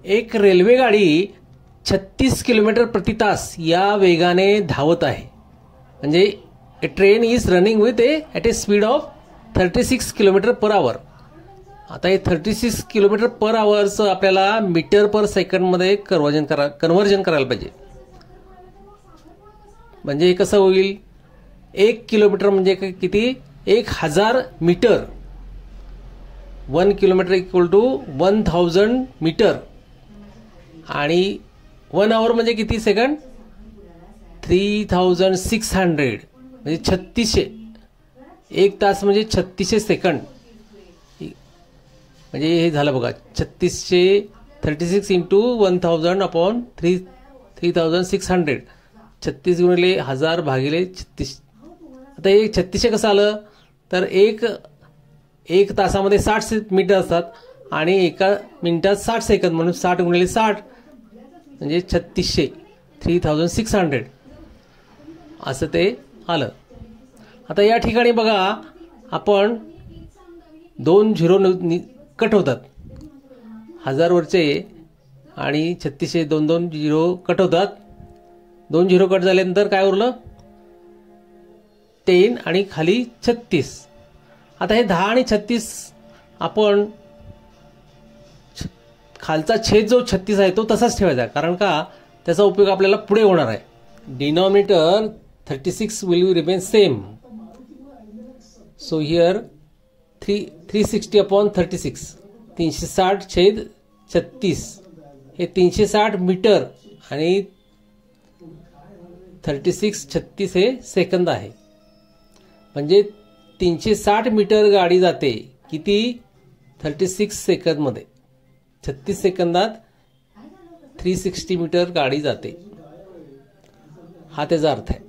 एक रेल्वे गाडी 36 किलोमीटर प्रति तास या वेगाने धावत आहे. म्हणजे a train is running with at a speed of 36 kilometre per hour. आता हे 36 किलोमीटर पर आवरचं आपल्याला मीटर पर सेकंडमध्ये कन्व्हर्जन करायला पाहिजे. म्हणजे हे कसं होईल, 1 किलोमीटर म्हणजे किती, 1000 metre. 1 kilometre equal to 1000 metre. आणि 1 आवर म्हणजे किती सेकंड, 3600 म्हणजे 3600. 1 तास म्हणजे 3600 सेकंड. म्हणजे हे झालं बघा, 36 इंटू 1000 अपॉन 3600. 36 गुणिले 1000 भागिले 36. आता हे 3600 कसं आलं, तर एक तासामध्ये 60 मीटर असतात आणि एका मिनिटात 60 सेकंद, म्हणून 60 गुणिले 60 म्हणजे 3600 असं ते आलं. आता या ठिकाणी बघा, आपण 2 झिरो कट होतात. 1000 वरचे आणि 3600 2 झिरो कट होतात. 2 झिरो कट झाल्यानंतर काय उरलं, 10 आणि खाली 36. आता हे 10 आणि 36 आपण खालचा छेद जो 36 आहे तो तसाच ठेवायचा, कारण का त्याचा उपयोग आपल्याला पुढे होणार आहे. Denominator 36 will remain same. So here 360 upon 36, 360 छेद 36 हे 360 मीटर आणि 36 हे सेकंद आहे. म्हणजे 360 मीटर गाडी जाते किती, 36 सेकंदमध्ये. 36 सेकंदात 360 मीटर गाडी जाते, हा त्याचा अर्थ आहे.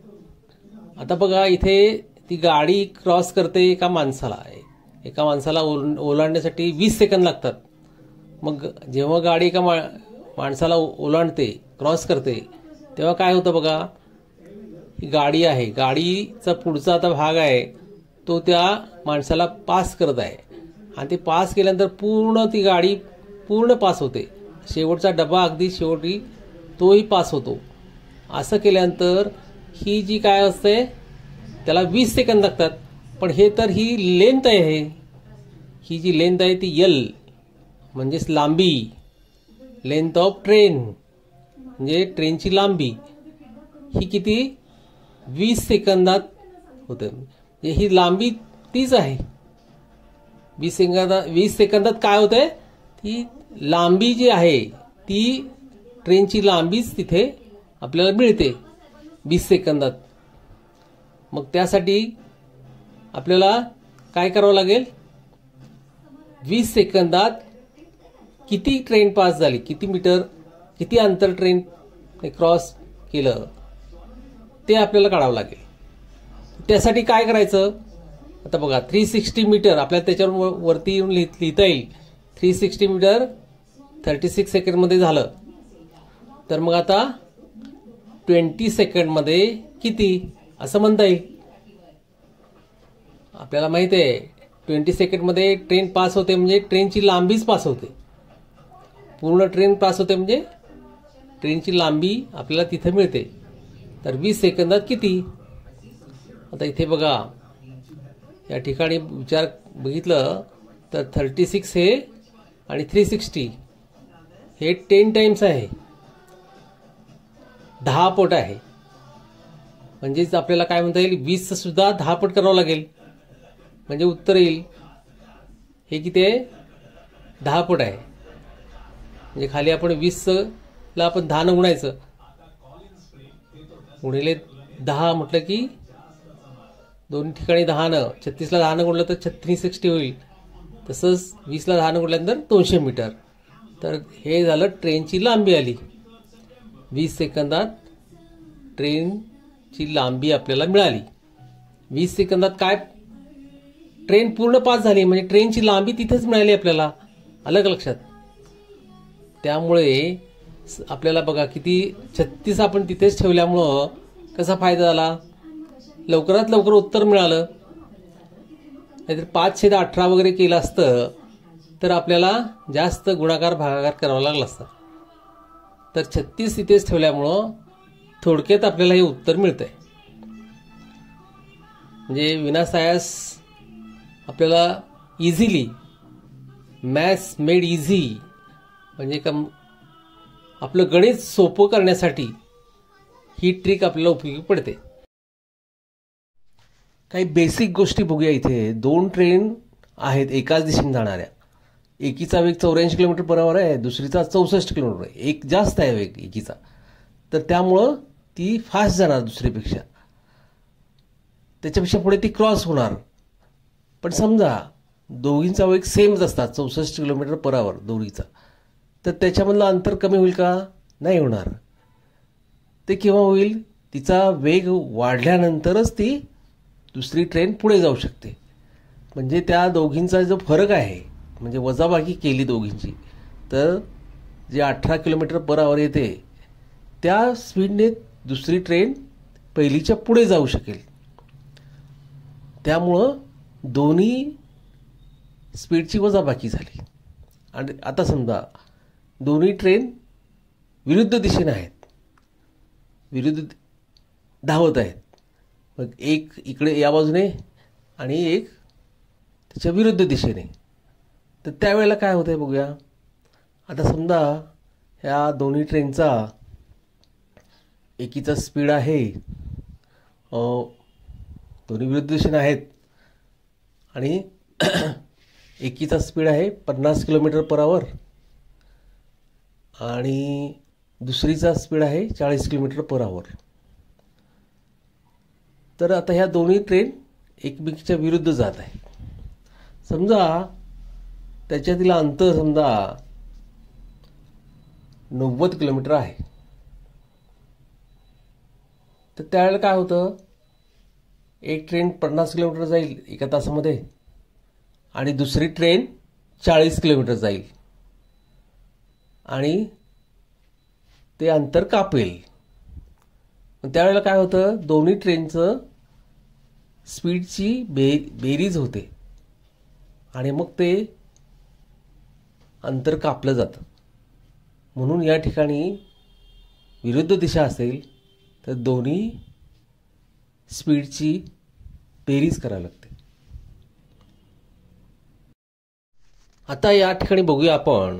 आता बघा, इथे ती गाडी क्रॉस करते एका माणसाला. एका माणसाला ओलांडण्यासाठी 20 सेकंद लागतात. मग जेव्हा गाडी एका माणसाला ओलांडते, क्रॉस करते, तेव्हा काय होतं बघा, ही गाडी आहे, गाडीचा पुढचा आता भाग आहे तो त्या माणसाला पास करत आहे. आणि ते पास केल्यानंतर पूर्ण ती गाडी पूर्ण पास होते. शेवटचा डबा अगदी शेवटी तोही पास होतो. असं केल्यानंतर ही जी काय असते त्याला 20 सेकंद लागतात. पण हे तर ही लेंथ आहे, ही जी लेंथ आहे ती L म्हणजेच लांबी, लेंथ ऑफ ट्रेन म्हणजे ट्रेनची लांबी, ही किती 20 सेकंदात होते. म्हणजे ही लांबी तीच आहे. 20 सेकंदात काय होतंय, ती लांबी जी आहे ती ट्रेनची लांबीच तिथे आपल्याला मिळते 20 सेकंदात. मग त्यासाठी आपल्याला काय करावं लागेल, 20 सेकंदात किती ट्रेन पास झाली, किती मीटर, किती अंतर ट्रेन क्रॉस केलं ते आपल्याला काढावं लागेल. त्यासाठी काय करायचं, आता बघा 360 मीटर आपल्याला त्याच्यावर वरती येऊन लिहिता येईल. 360 मीटर 36 सेकंडमध्ये झालं. तर मग आता 20 सेकंडमध्ये किती असं म्हणता येईल. आपल्याला माहित आहे 20 सेकंडमध्ये ट्रेन पास होते म्हणजे ट्रेनची लांबीच पास होते. पूर्ण ट्रेन पास होते म्हणजे ट्रेनची लांबी आपल्याला तिथे मिळते. तर 20 सेकंदात किती. आता इथे बघा, या ठिकाणी विचार बघितलं तर 36 हे आणि 360 हे 10 टाइम्स आहे, 10 पट आहे. म्हणजेच आपल्याला काय म्हणता येईल, 20 सुद्धा 10 पट करावं लागेल. म्हणजे उत्तर येईल हे किती आहे, 10 पट आहे. म्हणजे खाली आपण 20ला आपण 10 न गुणायचं, गुणिले 10 म्हटलं की दोन्ही ठिकाणी 10 न, 36ला 10 न गुणलं तर 360 होईल. तसंच 20ला 10 न गुणल्यानंतर 200 मीटर. तर हे झालं ट्रेनची लांबी आली. 20 सेकंदात ट्रेनची लांबी आपल्याला मिळाली. 20 सेकंदात काय ट्रेन पूर्ण पास झाली म्हणजे ट्रेनची लांबी तिथेच मिळाली आपल्याला. अलग लक्षात. त्यामुळे आपल्याला बघा किती 36 आपण तिथेच ठेवल्यामुळं कसा फायदा झाला, लवकरात लवकर उत्तर मिळालं. नाहीतर 5/18 वगैरे केलं असतं तर आपल्याला जास्त गुणाकार भागाकार करावा लागला असता. तर 36 इथेच ठेवल्यामुळं थोडक्यात आपल्याला हे उत्तर मिळतंय. म्हणजे विनासायास आपल्याला इझिली मॅथ्स मेड इझी म्हणजे आपलं गणित सोपं करण्यासाठी ही ट्रिक आपल्याला उपयोगी पडते. काही बेसिक गोष्टी बघूया. इथे 2 ट्रेन आहेत एकाच दिशेने जाणाऱ्या. एकीचा वेग 84 किलोमीटर पर आवर आहे, दुसरीचा 64 किलोमीटर आहे. एक जास्त आहे वेग एकीचा, तर त्यामुळं ती फास्ट जाणार दुसरीपेक्षा, त्याच्यापेक्षा पुढे ती क्रॉस होणार. पण समजा दोघींचा वेग सेमच असतात 64 किलोमीटर पर आवर दोघीचा, तर त्याच्यामधलं अंतर कमी होईल का? नाही होणार. ते केव्हा होईल? तिचा वेग वाढल्यानंतरच ती दुसरी ट्रेन पुढे जाऊ शकते. म्हणजे त्या दोघींचा जो फरक आहे, म्हणजे वजाबाकी केली दोघींची, तर जे 18 किलोमीटर पर आवर येते त्या स्पीडने दुसरी ट्रेन पहिलीच्या पुढे जाऊ शकेल. त्यामुळं दोन्ही स्पीडची वजाबाकी झाली. आणि आता समजा दोन्ही ट्रेन विरुद्ध दिशेने आहेत, विरुद्ध धावत आहेत. मग एक इकडे या बाजूने आणि एक त्याच्या विरुद्ध दिशेने. तर त्यावेळेला काय होतंय बघूया. आता समजा ह्या दोन्ही ट्रेनचा एकीचा स्पीड आहे, दोन्ही विरुद्ध दिशेने आहेत, आणि एकीचा स्पीड आहे 50 किलोमीटर पर आवर आणि दुसरीचा स्पीड आहे 40 किलोमीटर पर आवर. तर आता ह्या दोन्ही ट्रेन एकमेकीच्या विरुद्ध जात आहे. समजा त्याच्यातील अंतर समजा 90 किलोमीटर आहे. तर त्यावेळेला काय होतं, एक ट्रेन 50 किलोमीटर जाईल एका तासामध्ये आणि दुसरी ट्रेन 40 किलोमीटर जाईल आणि ते अंतर कापेल. त्यावेळेला काय होतं, दोन्ही ट्रेनचं स्पीडची बेरीज होते आणि मग ते अंतर कापलं जातं. म्हणून या ठिकाणी विरुद्ध दिशा असेल तर दोन्ही स्पीडची बेरीज करावी लागते. आता या ठिकाणी बघूया आपण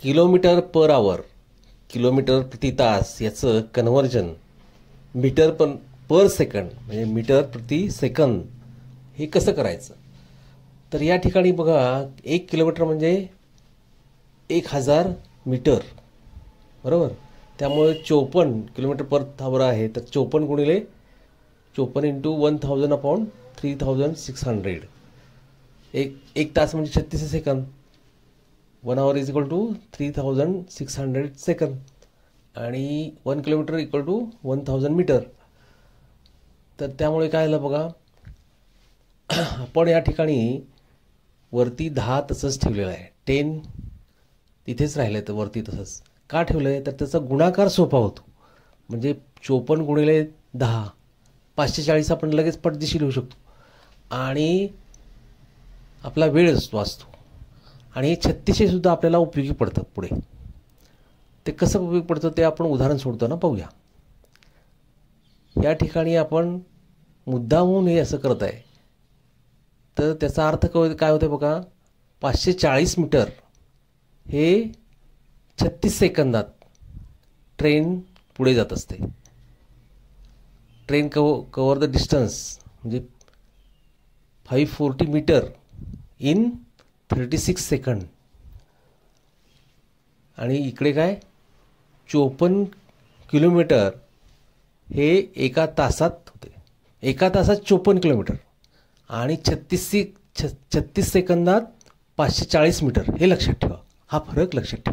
किलोमीटर पर आवर, किलोमीटर प्रति तास याचं कन्व्हर्जन मीटर पर सेकंड म्हणजे मीटर प्रति सेकंद हे कसं करायचं. तर या ठिकाणी बघा 1 किलोमीटर म्हणजे 1000 मीटर, बरोबर. त्यामुळे 54 किलोमीटर पर आवर आहे, तर 54 गुणिले 54 इंटू 1000 अपॉन 3600. एक तास म्हणजे 36 second. 1 hour is equal to 3600 second आणि 1 किलोमीटर इक्वल टू 1000 मीटर. तर त्यामुळे काय झालं बघा, आपण या ठिकाणी वरती 10 तसंच ठेवलेलं आहे, 10 तिथेच राहिलं आहे. तर वरती तसंच का ठेवलं आहे, तर त्याचा गुणाकार सोपा होतो. म्हणजे 54 गुणिले 10 540 आपण लगेच पटदिशी लिहू शकतो आणि आपला वेळ वाचतो. आणि 3600 सुद्धा आपल्याला उपयोगी पडतात पुढे. ते कसं उपयोगी पडतं ते आपण उदाहरण सोडताना पाहूया. या ठिकाणी आपण मुद्दामहून हे असं करत आहे, तर त्याचा अर्थ काय होतं बघा. 540 मीटर हे 36 सेकंदात ट्रेन पुढे जात असते. ट्रेन कव्हर द डिस्टन्स म्हणजे 540 मीटर इन 36 सेकंड. आणि इकडे काय 54 किलोमीटर हे एका तासात होते. एका तासात 54 किलोमीटर आणि 36 सेकंदात 540 मीटर. हे लक्षात ठेवा, हा फरक लक्षात ठेवा.